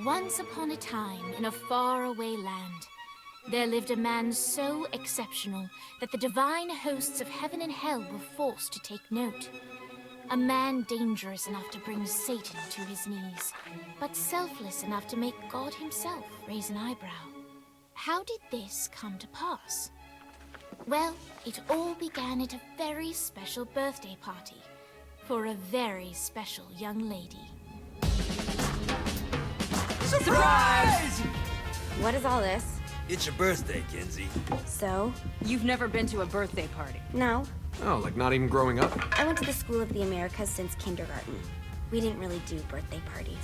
Once upon a time, in a faraway land, there lived a man so exceptional that the divine hosts of heaven and hell were forced to take note. A man dangerous enough to bring Satan to his knees, but selfless enough to make God himself raise an eyebrow. How did this come to pass? Well, it all began at a very special birthday party for a very special young lady. Surprise! What is all this? It's your birthday, Kinsey. So? You've never been to a birthday party? No. Oh, like not even growing up? I went to the School of the Americas since kindergarten. We didn't really do birthday parties.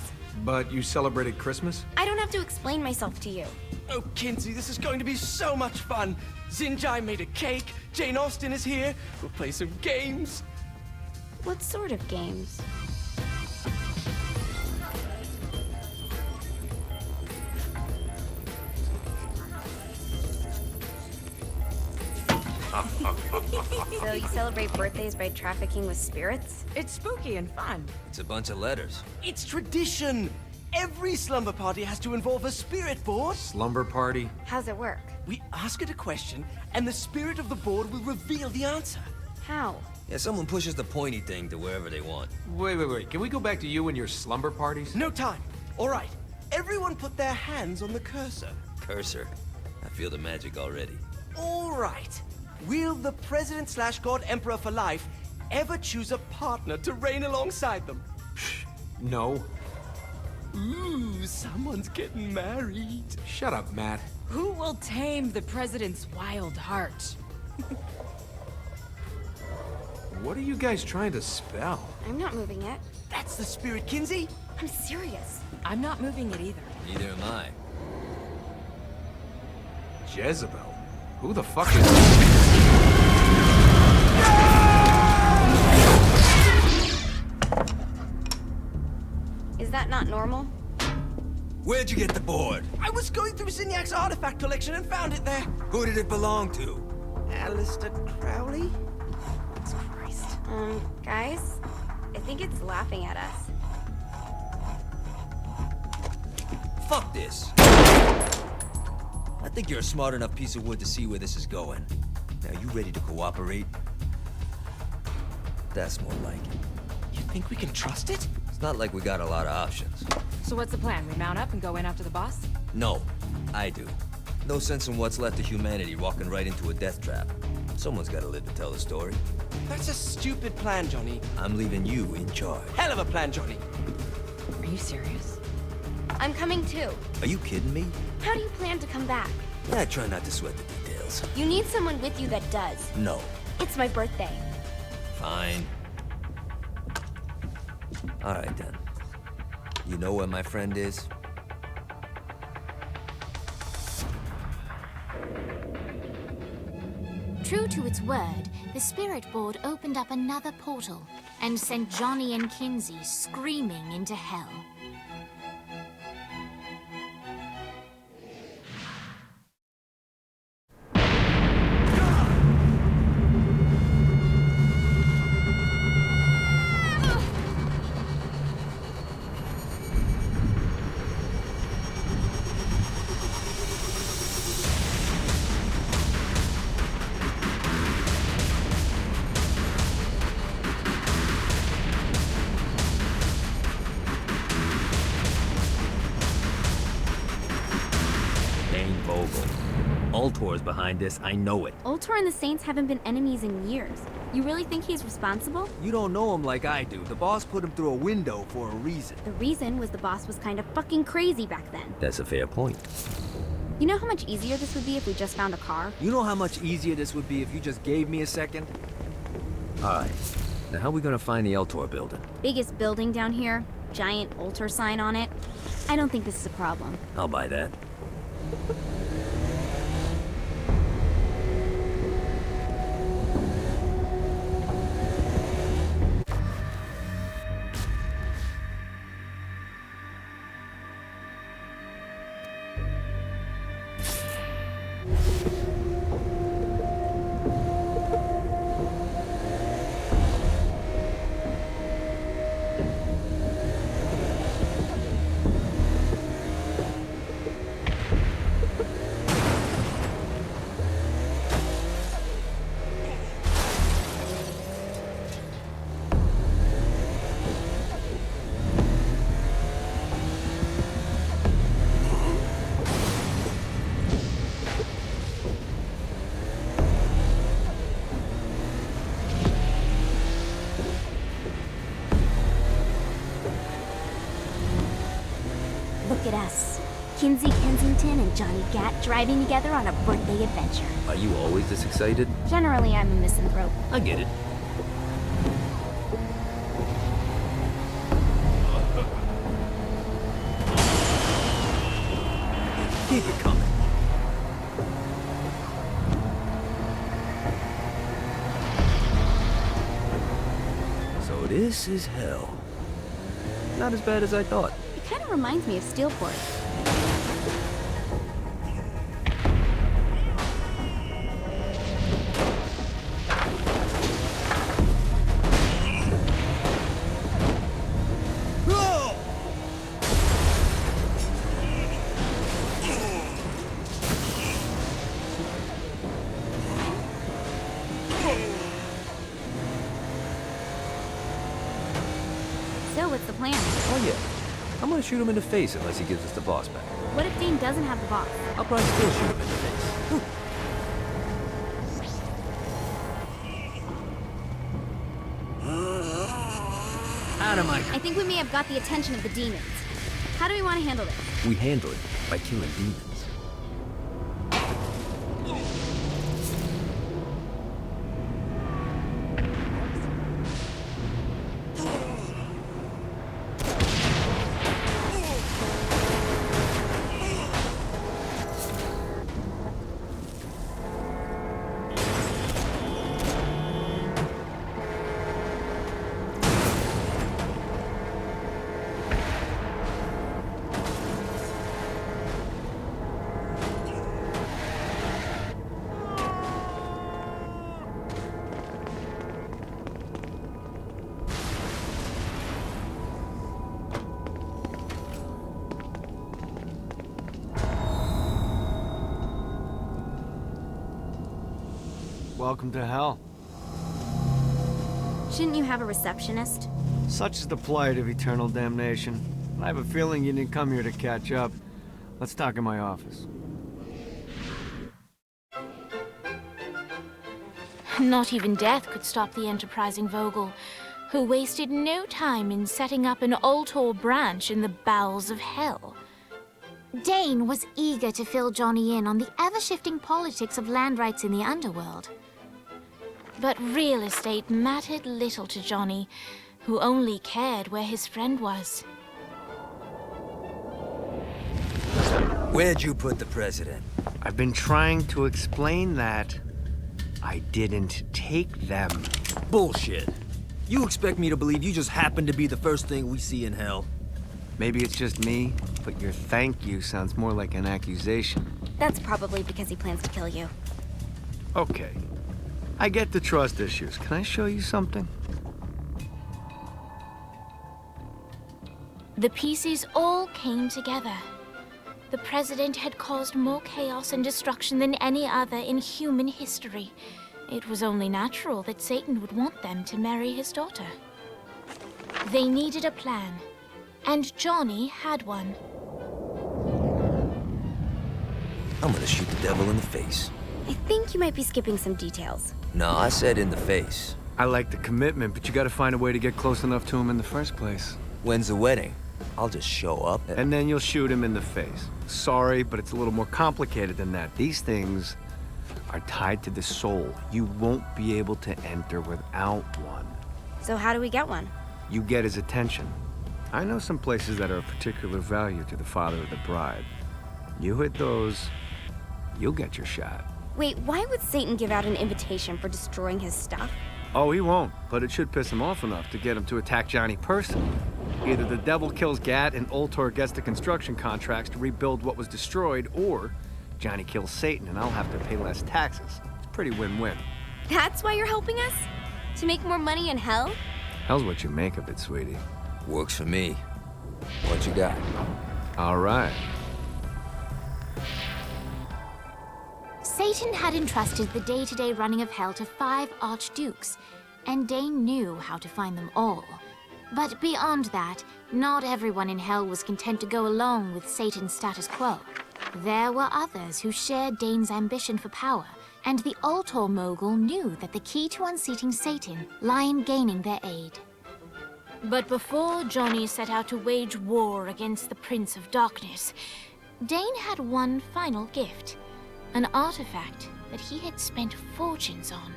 But you celebrated Christmas? I don't have to explain myself to you. Oh, Kinsey, this is going to be so much fun. Zinjai made a cake, Jane Austen is here, we'll play some games. What sort of games? So you celebrate birthdays by trafficking with spirits? It's spooky and fun. It's a bunch of letters. It's tradition. Every slumber party has to involve a spirit board. Slumber party? How's it work? We ask it a question, and the spirit of the board will reveal the answer. How? Yeah, someone pushes the pointy thing to wherever they want. Wait. Can we go back to you and your slumber parties? No time. All right. Everyone put their hands on the cursor. Cursor. I feel the magic already. All right. Will the President/God Emperor for life ever choose a partner to reign alongside them? No. Ooh, someone's getting married. Shut up, Matt. Who will tame the president's wild heart? What are you guys trying to spell? I'm not moving it. That's the spirit, Kinsey. I'm serious. I'm not moving it either. Neither am I. Jezebel? Who the fuck is... Is that not normal? Where'd you get the board? I was going through Zignac's artifact collection and found it there. Who did it belong to? Alistair Crowley? Christ. Guys? I think it's laughing at us. Fuck this. I think you're a smart enough piece of wood to see where this is going. Now, you ready to cooperate? That's more like it. You think we can trust it? It's not like we got a lot of options. So what's the plan? We mount up and go in after the boss? No, I do. No sense in what's left of humanity walking right into a death trap. Someone's gotta live to tell the story. That's a stupid plan, Johnny. I'm leaving you in charge. Hell of a plan, Johnny. Are you serious? I'm coming too. Are you kidding me? How do you plan to come back? I try not to sweat the details. You need someone with you that does. No. It's my birthday. Fine. All right, then. You know where my friend is? True to its word, the spirit board opened up another portal and sent Johnny and Kinsey screaming into hell. Ultor's behind this, I know it. Ultor and the Saints haven't been enemies in years. You really think he's responsible? You don't know him like I do. The boss put him through a window for a reason. The reason was the boss was kind of fucking crazy back then. That's a fair point. You know how much easier this would be if we just found a car? You know how much easier this would be if you just gave me a second? Alright. Now how are we gonna find the Ultor building? Biggest building down here, giant Ultor sign on it. I don't think this is a problem. I'll buy that. us. Kinsey Kensington and Johnny Gat driving together on a birthday adventure. Are you always this excited? Generally, I'm a misanthrope. I get it. Keep it coming. So this is hell. Not as bad as I thought. It kind of reminds me of Steelport. So, what's the plan? Oh yeah. I'm gonna shoot him in the face unless he gives us the boss back. What if Dane doesn't have the boss? I'll probably still shoot him in the face. Out of my... I think we may have got the attention of the demons. How do we want to handle this? We handle it by killing demons. Welcome to hell. Shouldn't you have a receptionist? Such is the plight of eternal damnation. I have a feeling you didn't come here to catch up. Let's talk in my office. Not even death could stop the enterprising Vogel, who wasted no time in setting up an Ultor branch in the bowels of hell. Dane was eager to fill Johnny in on the ever-shifting politics of land rights in the underworld. But real estate mattered little to Johnny, who only cared where his friend was. Where'd you put the president? I've been trying to explain that. I didn't take them. Bullshit. You expect me to believe you just happened to be the first thing we see in hell? Maybe it's just me, but your thank you sounds more like an accusation. That's probably because he plans to kill you. Okay. I get the trust issues. Can I show you something? The pieces all came together. The president had caused more chaos and destruction than any other in human history. It was only natural that Satan would want them to marry his daughter. They needed a plan, and Johnny had one. I'm gonna shoot the devil in the face. I think you might be skipping some details. No, I said in the face. I like the commitment, but you gotta find a way to get close enough to him in the first place. When's the wedding? I'll just show up And then you'll shoot him in the face. Sorry, but it's a little more complicated than that. These things are tied to the soul. You won't be able to enter without one. So how do we get one? You get his attention. I know some places that are of particular value to the father of the bride. You hit those, you'll get your shot. Wait, why would Satan give out an invitation for destroying his stuff? Oh, he won't, but it should piss him off enough to get him to attack Johnny personally. Either the devil kills Gat and Ultor gets the construction contracts to rebuild what was destroyed, or Johnny kills Satan and I'll have to pay less taxes. It's pretty win-win. That's why you're helping us? To make more money in hell? Hell's what you make of it, sweetie. Works for me. What you got? All right. Satan had entrusted the day-to-day running of hell to 5 archdukes, and Dane knew how to find them all. But beyond that, not everyone in hell was content to go along with Satan's status quo. There were others who shared Dane's ambition for power, and the Ultor mogul knew that the key to unseating Satan lay in gaining their aid. But before Johnny set out to wage war against the Prince of Darkness, Dane had one final gift, an artifact that he had spent fortunes on.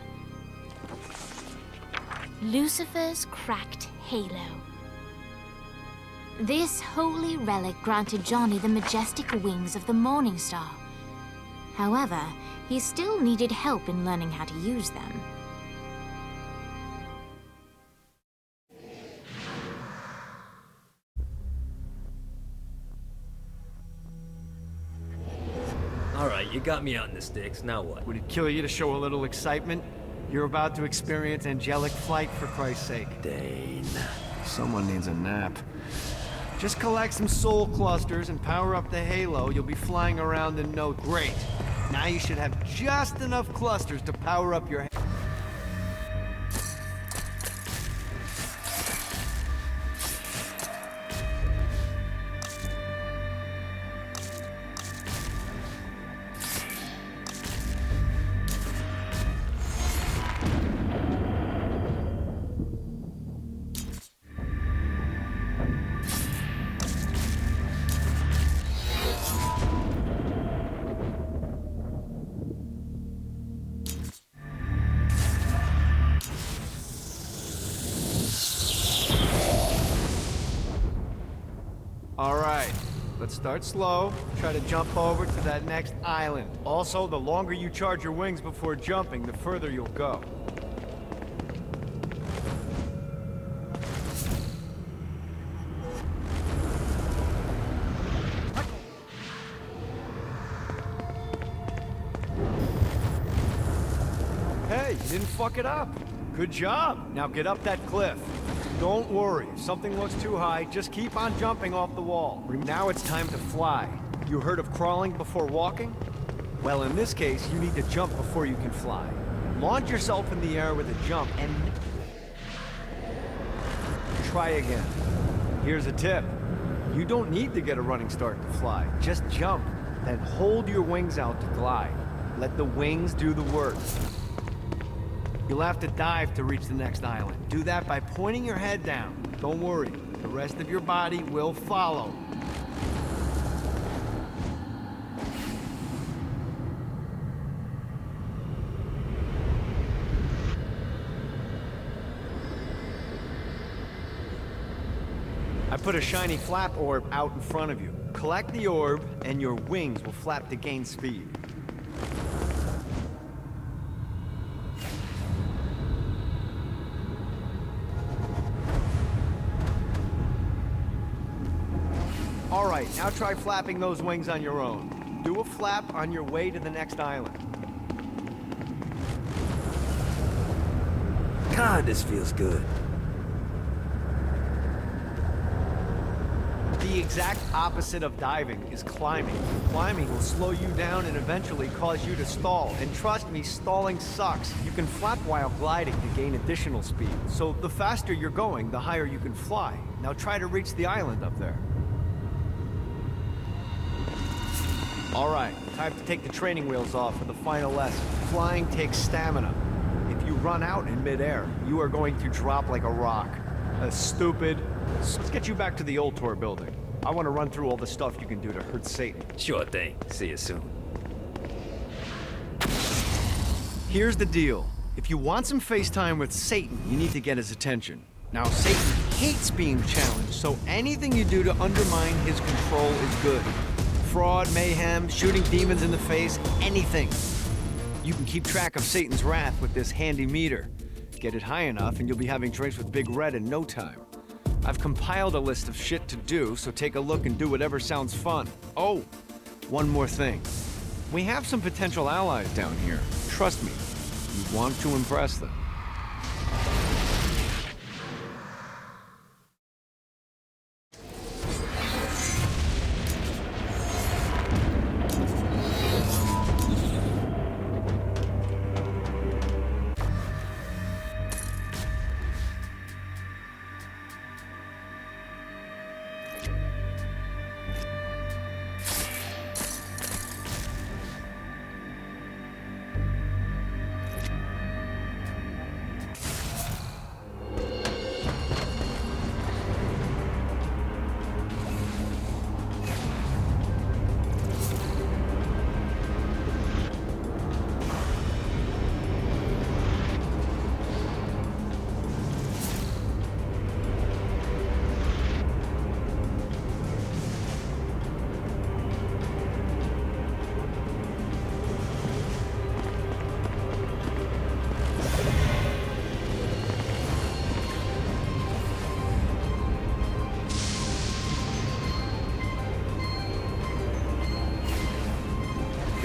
Lucifer's cracked halo. This holy relic granted Johnny the majestic wings of the Morning Star. However, he still needed help in learning how to use them. Alright, you got me out in the sticks, now what? Would it kill you to show a little excitement? You're about to experience angelic flight, for Christ's sake. Dane. Someone needs a nap. Just collect some soul clusters and power up the halo. You'll be flying around in no... Great. Now you should have just enough clusters to power up your... Alright, let's start slow. Try to jump over to that next island. Also, the longer you charge your wings before jumping, the further you'll go. Hey, you didn't fuck it up. Good job. Now get up that cliff. Don't worry, if something looks too high, just keep on jumping off the wall. Now it's time to fly. You heard of crawling before walking? Well, in this case, you need to jump before you can fly. Launch yourself in the air with a jump and... try again. Here's a tip. You don't need to get a running start to fly. Just jump, then hold your wings out to glide. Let the wings do the work. You'll have to dive to reach the next island. Do that by pointing your head down. Don't worry, the rest of your body will follow. I put a shiny flap orb out in front of you. Collect the orb, and your wings will flap to gain speed. Alright, now try flapping those wings on your own. Do a flap on your way to the next island. God, this feels good. The exact opposite of diving is climbing. Climbing will slow you down and eventually cause you to stall. And trust me, stalling sucks. You can flap while gliding to gain additional speed. So the faster you're going, the higher you can fly. Now try to reach the island up there. Alright, time to take the training wheels off for the final lesson. Flying takes stamina. If you run out in midair, you are going to drop like a rock. Stupid. Let's get you back to the Ultor building. I want to run through all the stuff you can do to hurt Satan. Sure thing. See you soon. Here's the deal. If you want some FaceTime with Satan, you need to get his attention. Now, Satan hates being challenged, so anything you do to undermine his control is good. Fraud, mayhem, shooting demons in the face, anything. You can keep track of Satan's wrath with this handy meter. Get it high enough and you'll be having drinks with Big Red in no time. I've compiled a list of shit to do, so take a look and do whatever sounds fun. Oh, one more thing. We have some potential allies down here. Trust me, you want to impress them.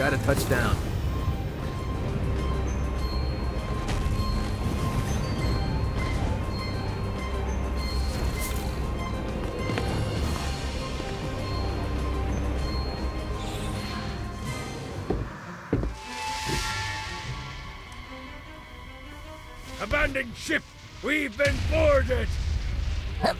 Gotta touch down. Abandoned ship! We've been boarded! Get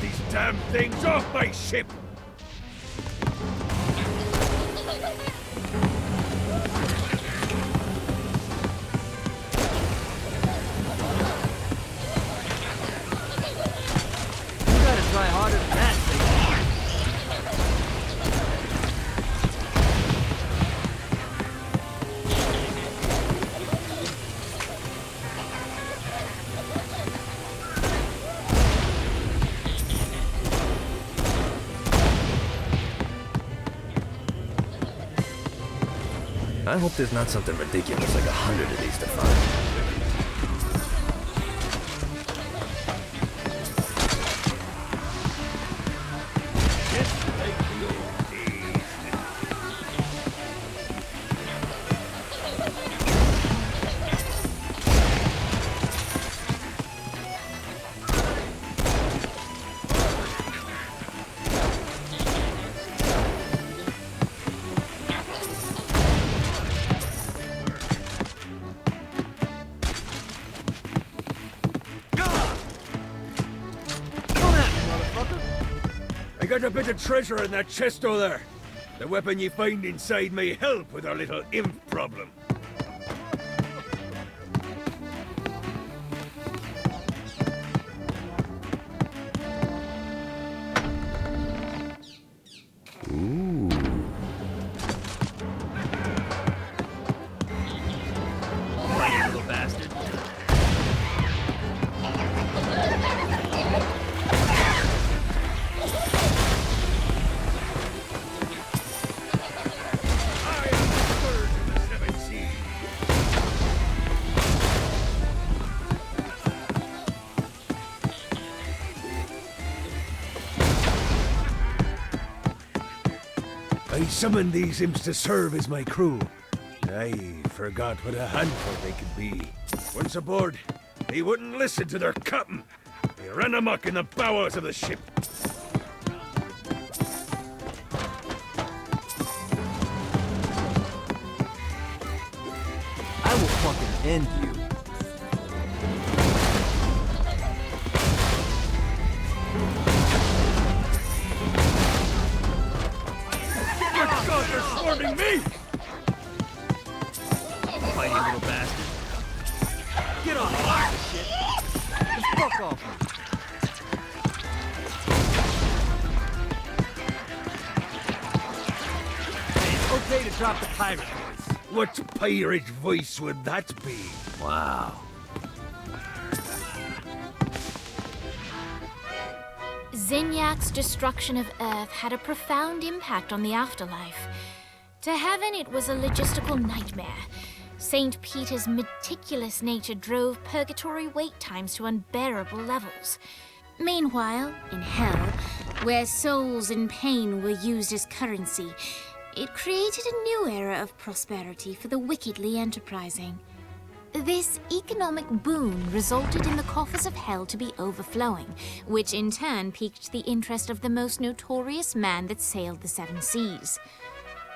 these damn things off my ship! Try harder than that, I hope there's not something ridiculous like 100 of these to find. I got a bit of treasure in that chest over there. The weapon you find inside may help with our little imp problem. Ooh. you little bastard. I summoned these imps to serve as my crew. I forgot what a handful they could be. Once aboard, they wouldn't listen to their captain. They ran amok in the bowels of the ship. I will fucking end you. God, they're swarming me! Fighting little bastard. Get on the shit. Just fuck off me. Hey, it's okay to drop the pirate voice. What pirate voice would that be? Wow. Zinyak's destruction of Earth had a profound impact on the afterlife. To heaven, it was a logistical nightmare. St. Peter's meticulous nature drove purgatory wait times to unbearable levels. Meanwhile, in hell, where souls in pain were used as currency, it created a new era of prosperity for the wickedly enterprising. This economic boon resulted in the coffers of hell to be overflowing, which in turn piqued the interest of the most notorious man that sailed the seven seas.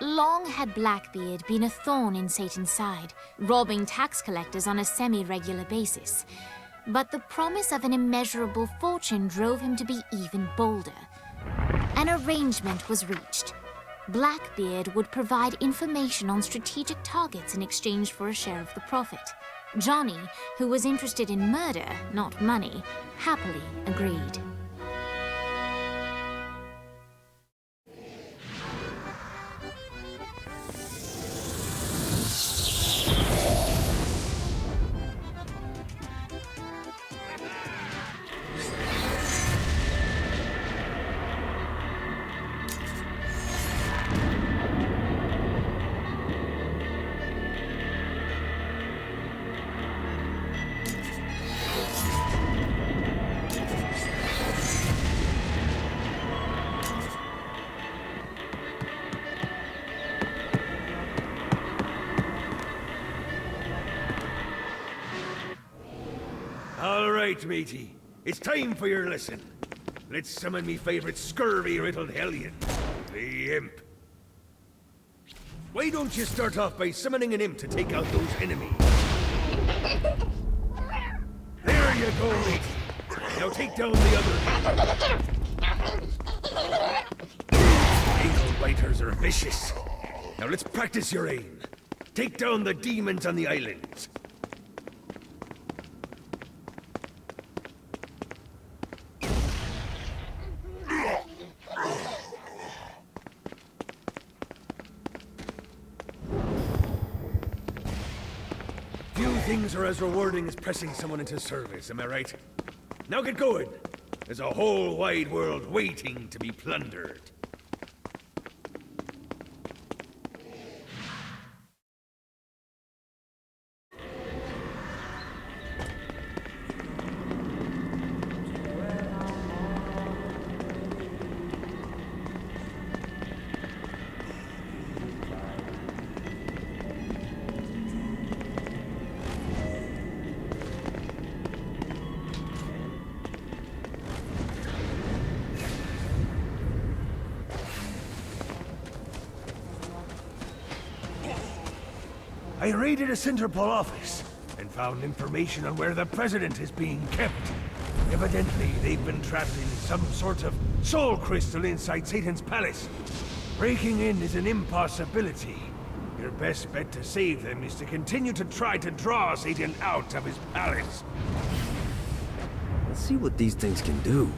Long had Blackbeard been a thorn in Satan's side, robbing tax collectors on a semi-regular basis. But the promise of an immeasurable fortune drove him to be even bolder. An arrangement was reached. Blackbeard would provide information on strategic targets in exchange for a share of the profit. Johnny, who was interested in murder, not money, happily agreed. right, matey. It's time for your lesson. Let's summon me favorite scurvy-riddled hellion, the Imp. Why don't you start off by summoning an imp to take out those enemies? There you go, matey. Now take down the other. Ankle biters are vicious. Now let's practice your aim. Take down the demons on the islands. Few things are as rewarding as pressing someone into service, am I right? Now get going. There's a whole wide world waiting to be plundered. I raided a Centerpol office and found information on where the President is being kept. Evidently, they've been trapped in some sort of soul crystal inside Satan's palace. Breaking in is an impossibility. Your best bet to save them is to continue to try to draw Satan out of his palace. Let's see what these things can do.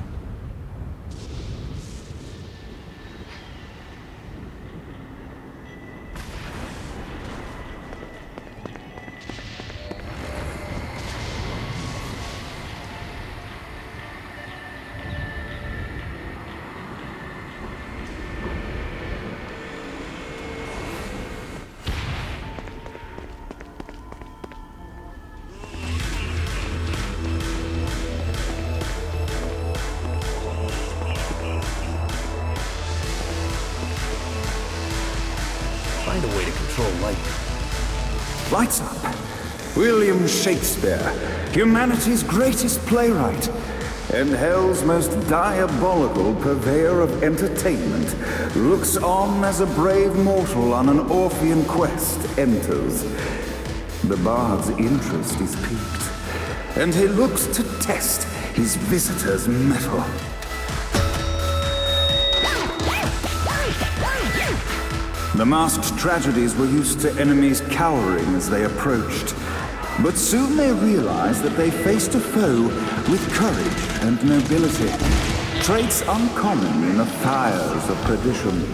Find a way to control lightning. Lights up. William Shakespeare, humanity's greatest playwright, and hell's most diabolical purveyor of entertainment, looks on as a brave mortal on an Orphean quest enters. The bard's interest is piqued, and he looks to test his visitor's mettle. The masked tragedies were used to enemies cowering as they approached. But soon they realized that they faced a foe with courage and nobility, traits uncommon in the fires of perdition.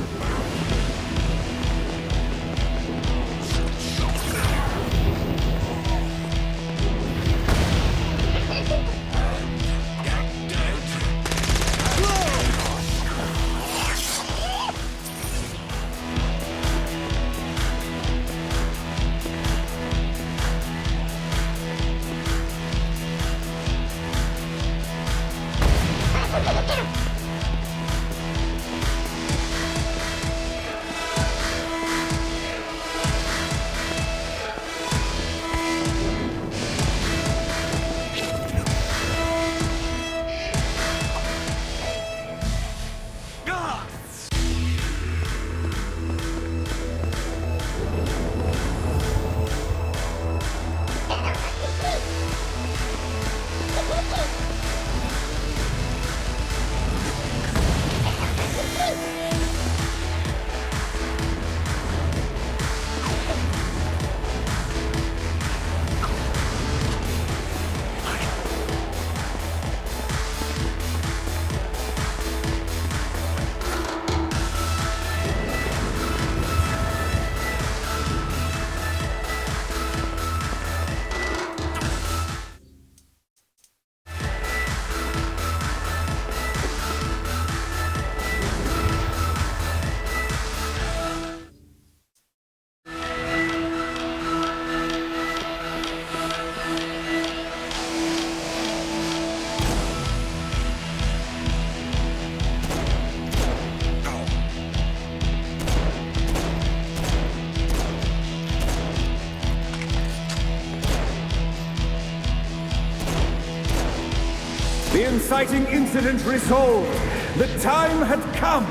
inciting incident resolved, the time had come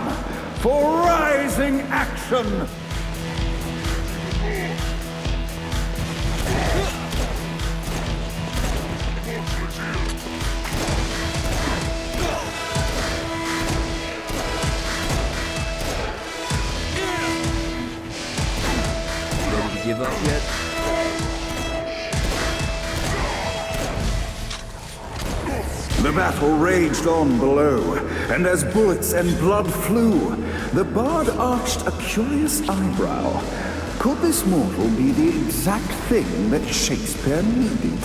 for rising action. Ready to give up yet? The battle raged on below, and as bullets and blood flew, the bard arched a curious eyebrow. Could this mortal be the exact thing that Shakespeare needed?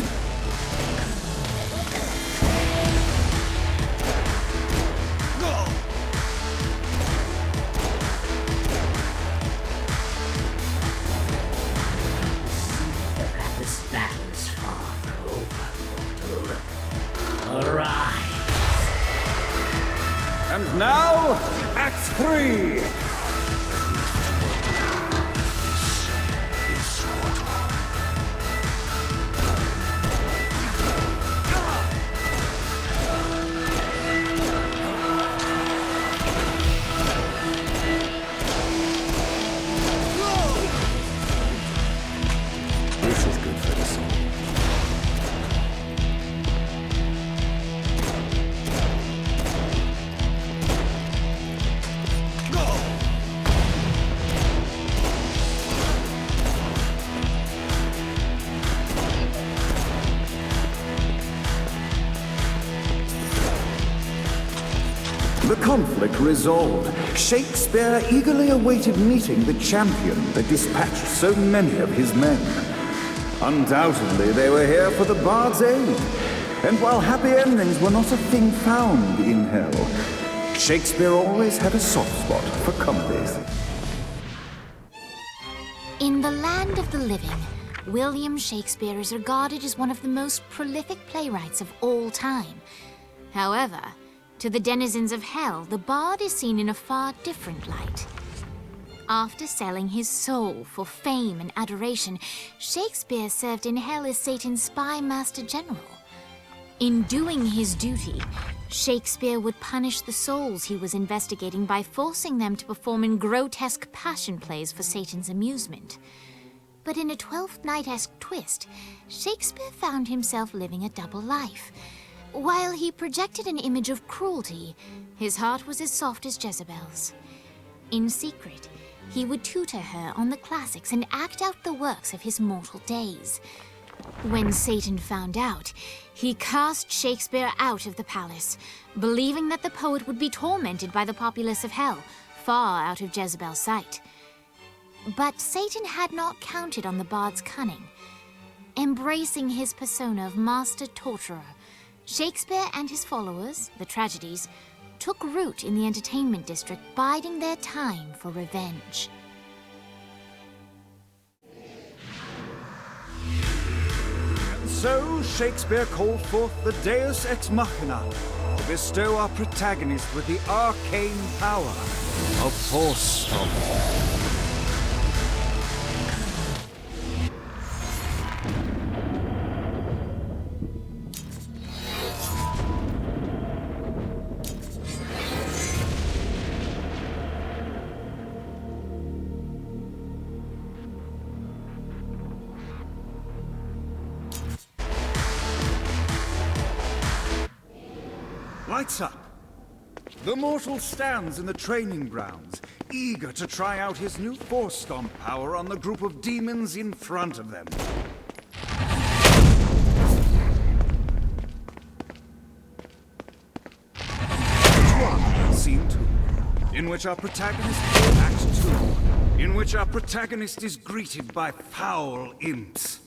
This battle is far from over, mortal. Arise! And now, Act 3! This is good for the soul. The conflict resolved, Shakespeare eagerly awaited meeting the champion that dispatched so many of his men. Undoubtedly, they were here for the bard's aid, and while happy endings were not a thing found in hell, Shakespeare always had a soft spot for comedies. In the land of the living, William Shakespeare is regarded as one of the most prolific playwrights of all time. However, to the denizens of hell, the bard is seen in a far different light. After selling his soul for fame and adoration, Shakespeare served in hell as Satan's spy master general. In doing his duty, Shakespeare would punish the souls he was investigating by forcing them to perform in grotesque passion plays for Satan's amusement. But in a Twelfth Night-esque twist, Shakespeare found himself living a double life. While he projected an image of cruelty, his heart was as soft as Jezebel's. In secret, he would tutor her on the classics and act out the works of his mortal days. When Satan found out, he cast Shakespeare out of the palace, believing that the poet would be tormented by the populace of hell, far out of Jezebel's sight. But Satan had not counted on the bard's cunning. Embracing his persona of master torturer, Shakespeare and his followers, the tragedies, took root in the entertainment district, biding their time for revenge. And so Shakespeare called forth the Deus Ex Machina to bestow our protagonist with the arcane power of Force Stomp. Lights up. The mortal stands in the training grounds, eager to try out his new Force Stomp power on the group of demons in front of them. Scene 2, in which our protagonist Act 2, in which our protagonist is greeted by foul imps.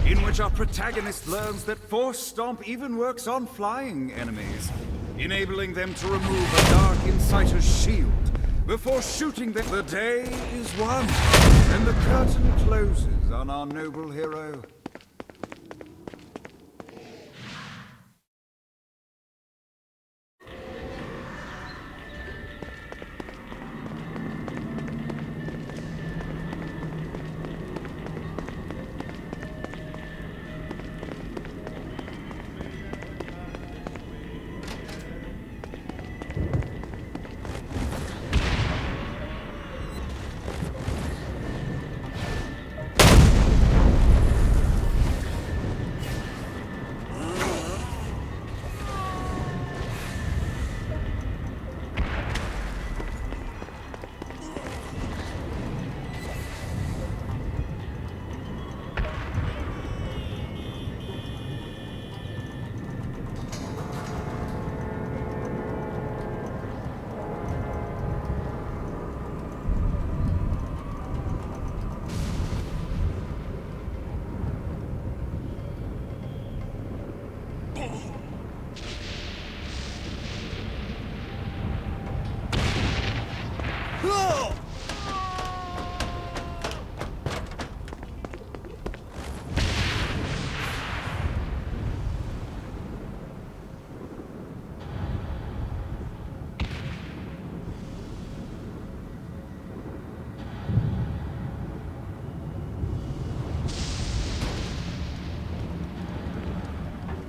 In which our protagonist learns that Force Stomp even works on flying enemies, enabling them to remove a dark inciter's shield before shooting them. The day is won, and the curtain closes on our noble hero.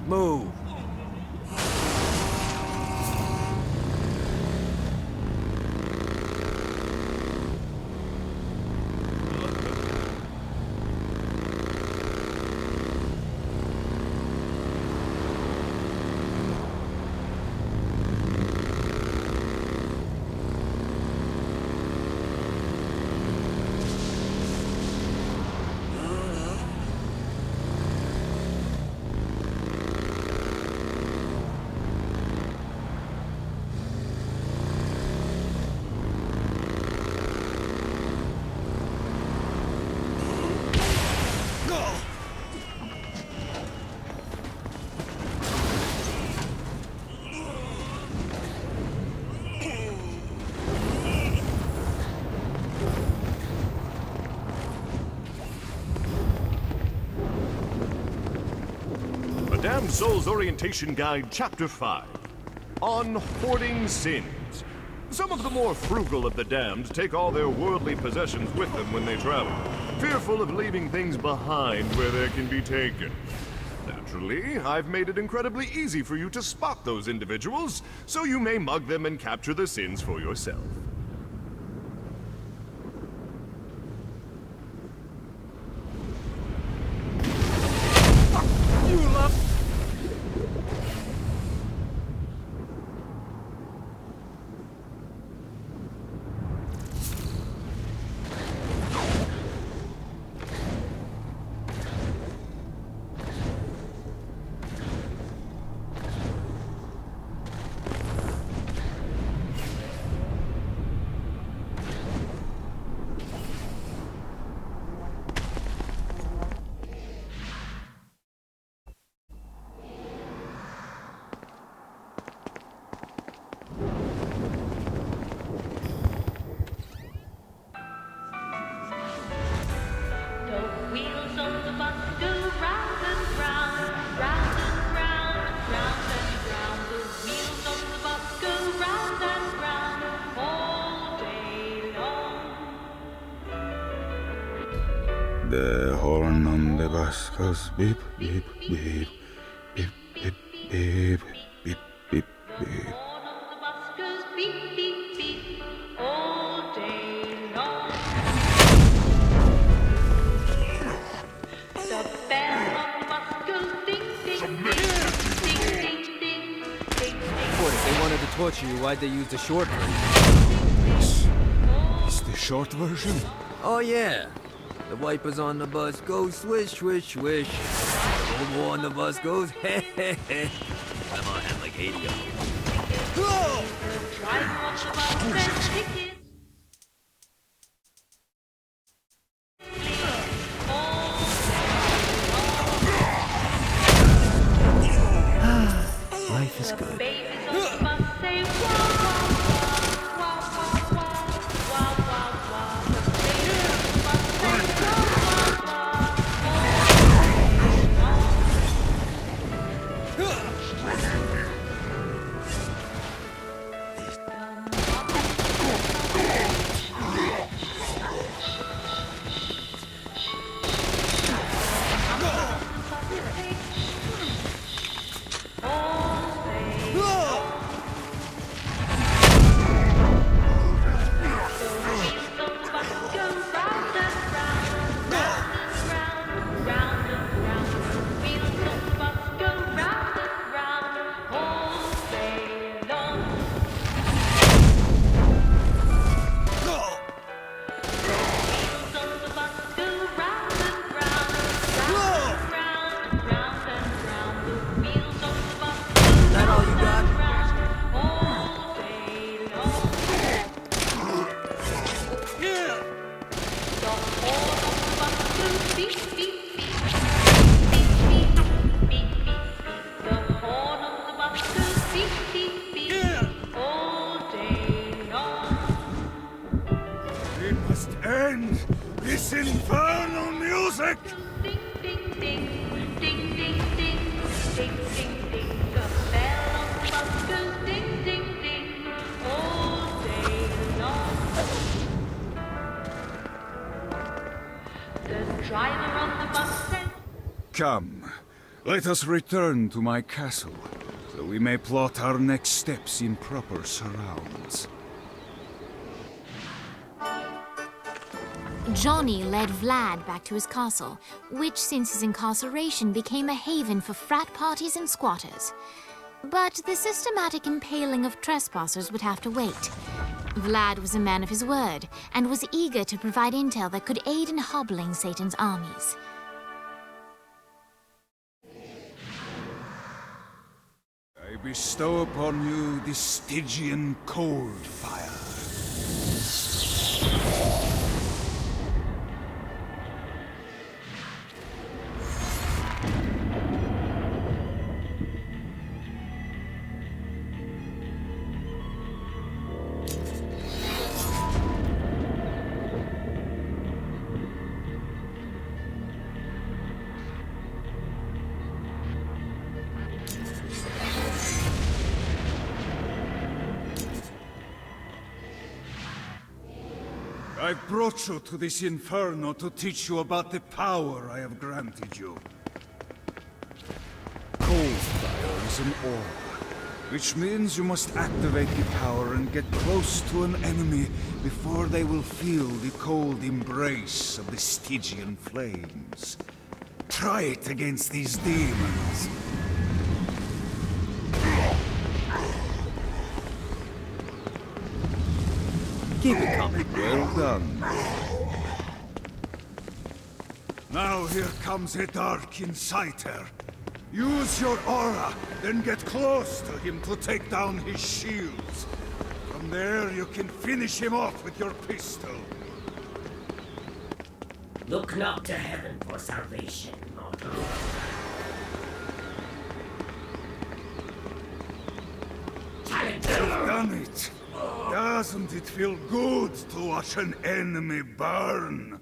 Move. Damned Soul's Orientation Guide, Chapter 5. On hoarding sins. Some of the more frugal of the damned take all their worldly possessions with them when they travel, fearful of leaving things behind where they can be taken. Naturally, I've made it incredibly easy for you to spot those individuals, so you may mug them and capture the sins for yourself. The horn on the bus goes beep, beep, beep, beep, beep, beep, beep, beep, beep. What, if they wanted to torture you, why'd they use the short version? It's the short version? Oh, yeah. The wipers on the bus go swish, swish, swish. The Volvo on the bus goes hey, hey, hey. Come on, have like 80 of them. Life is good. find this infernal music? Ding, ding, ding, ding, ding, ding, ding, ding, ding. The bell on the bus goes ding, ding, ding, all day long. The driver on the bus said, Come, let us return to my castle, so we may plot our next steps in proper surrounds. Johnny led Vlad back to his castle, which since his incarceration became a haven for frat parties and squatters. But the systematic impaling of trespassers would have to wait. Vlad was a man of his word, and was eager to provide intel that could aid in hobbling Satan's armies. I bestow upon you the Stygian cold fire. I've brought you to this inferno to teach you about the power I have granted you. Cold fire is an aura, which means you must activate the power and get close to an enemy before they will feel the cold embrace of the Stygian flames. Try it against these demons. Keep it coming. Well done. Now here comes a dark inciter. Use your aura, then get close to him to take down his shields. From there, you can finish him off with your pistol. Look not to heaven for salvation, mortal. Challenge You've done it. Doesn't it feel good to watch an enemy burn?